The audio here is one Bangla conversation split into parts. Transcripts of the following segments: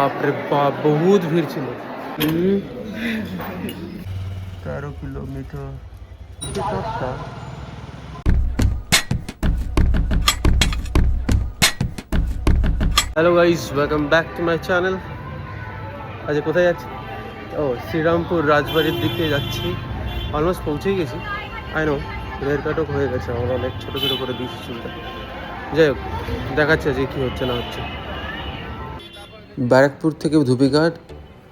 বাপরে বাপ, বহুত ভিড় ছিল। 13 kilometre. Hello guys, welcome back to my channel. আজ কোথায় যাচ্ছি? ও, শ্রীরামপুর রাজবাড়ির দিকে যাচ্ছি। অলমোস্ট পৌঁছেই গেছি। আই নো, হেয়ার কাটও হয়ে গেছে আমার, অনেক ছোটো ছোটো করে দিয়েছি চুলটা। যাই হোক, দেখাচ্ছে যে কী হচ্ছে না হচ্ছে। ব্যারাকপুর থেকে ধুবিঘাট,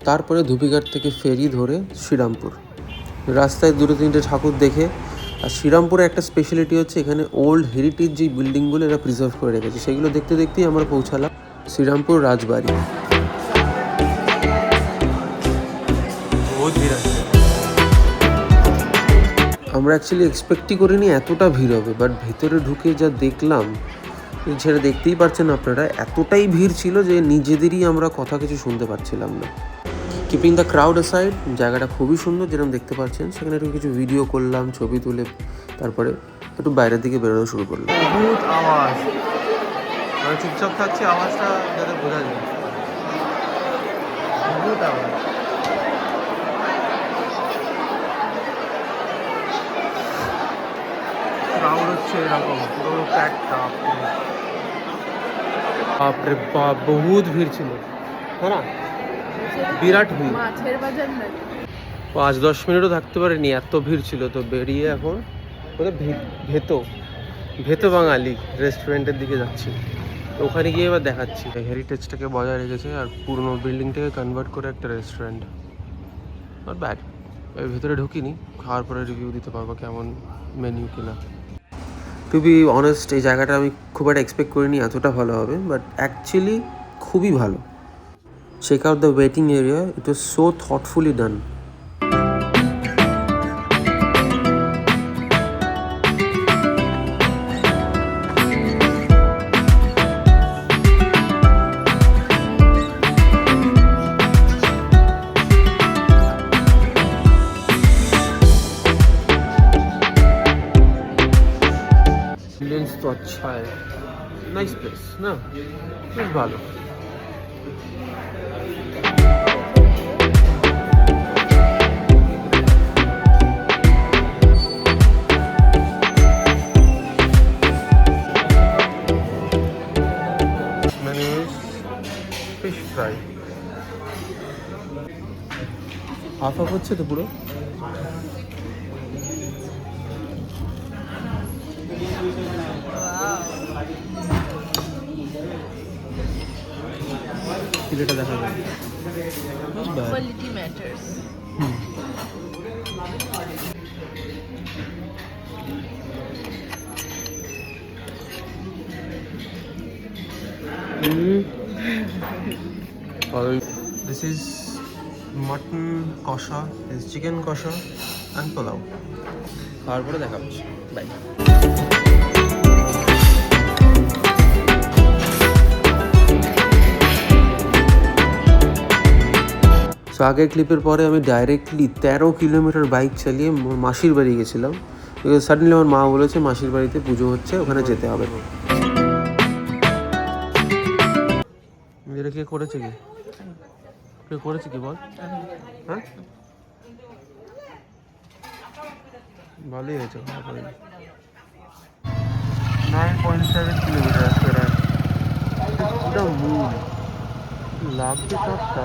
তারপরে ধুবিঘাট থেকে ফেরি ধরে শ্রীরামপুর। রাস্তায় দুটো তিনটে ঠাকুর দেখে, আর শ্রীরামপুরে একটা স্পেশালিটি হচ্ছে এখানে ওল্ড হেরিটেজ যে বিল্ডিংগুলো এরা প্রিজার্ভ করে রেখেছে, সেগুলো দেখতে দেখতেই আমরা পৌঁছালাম শ্রীরামপুর রাজবাড়ি। বহুত ভিড় আছে। আমরা অ্যাকচুয়ালি এক্সপেক্টই করিনি এতটা ভিড় হবে, বাট ভেতরে ঢুকে যা দেখলাম, সেটা দেখতেই পারছেন আপনারা, এতটাই ভিড় ছিল যে নিজেদেরই আমরা কথা কিছু শুনতে পাচ্ছিলাম না। কিপিং দ্য ক্রাউড অ্যাসাইড, জায়গাটা খুবই সুন্দর যেরকম দেখতে পাচ্ছেন। সেখানে একটু কিছু ভিডিও করলাম, ছবি তুলে, তারপরে একটু বাইরের দিকে বেরোনো শুরু করলাম। বহুত আওয়াজ, মানে চুপচাপ থাকছি, আওয়াজটা যাতে বোঝা যায়। বহুত আওয়াজ। ক্রাউড হচ্ছে এরকম, পুরো প্যাকটা। বাপরে বাপ, বহুত ভিড় ছিল, হ্যাঁ না? বিরাট ভিড়। 5-10 মিনিটও থাকতে পারিনি, এত ভিড় ছিল। তো বেরিয়ে এখন ভেতো বাঙালি রেস্টুরেন্টের দিকে যাচ্ছি। তো ওখানে গিয়ে এবার দেখাচ্ছি। হেরিটেজটাকে বজায় রেখেছে আর পুরনো বিল্ডিংটাকে কনভার্ট করে একটা রেস্টুরেন্ট। Not bad. এর ভেতরে ঢুকিনি, খাওয়ার পরে রিভিউ দিতে পারবো কেমন মেনু কিনা। টু বি অনেস্ট, এই জায়গাটা আমি খুব একটা এক্সপেক্ট করিনি এতটা ভালো হবে, বাট অ্যাকচুয়ালি খুবই ভালো। Check out the waiting area, it was so thoughtfully done. तो अच्छा है, नाइस प्लेस ना, বেশ ভালো। Menu fish fry, half half হচ্ছে তো পুরো। ফিলেটা দেখা যায়, quality matters. This is mutton kosha, this is chicken kosha and pulao. তারপরে দেখা হচ্ছে, বাই। সো আগের ক্লিপের পরে আমি ডাইরেক্টলি 13 কিলোমিটার বাইক চালিয়ে মাসির বাড়ি গেছিলাম। সাডেনলি আমার মা বলেছে মাসির বাড়িতে পুজো হচ্ছে, ওখানে যেতে হবে। এটা কে করেছে, কি বল? হ্যাঁ, ভালোই হয়েছে। 9.7 কিলোমিটার প্রায়। পুরো মুন লাগছে সবটা।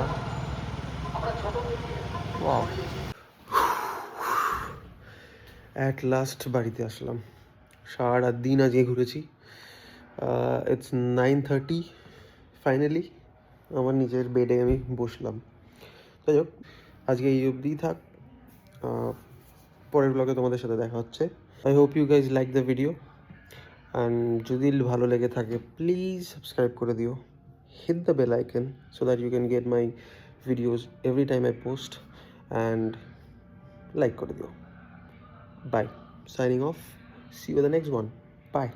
ওয়াও, অ্যাট লাস্ট বাড়িতে আসলাম। সারা দিন আজকে ঘুরেছি। ইটস 9:30 ফাইনালি আমার নিজের বেডে আমি বসলাম। যাই হোক, আজকে এই অবধিই থাক। পরের ব্লগে তোমাদের সাথে দেখা হচ্ছে। I hope you guys like the video, and যদি ভালো লেগে থাকে প্লিজ সাবস্ক্রাইব করে দিও, hit the bell icon so that you can get my videos every time I post, and like করে দিও। Bye, signing off, see you the next one, by.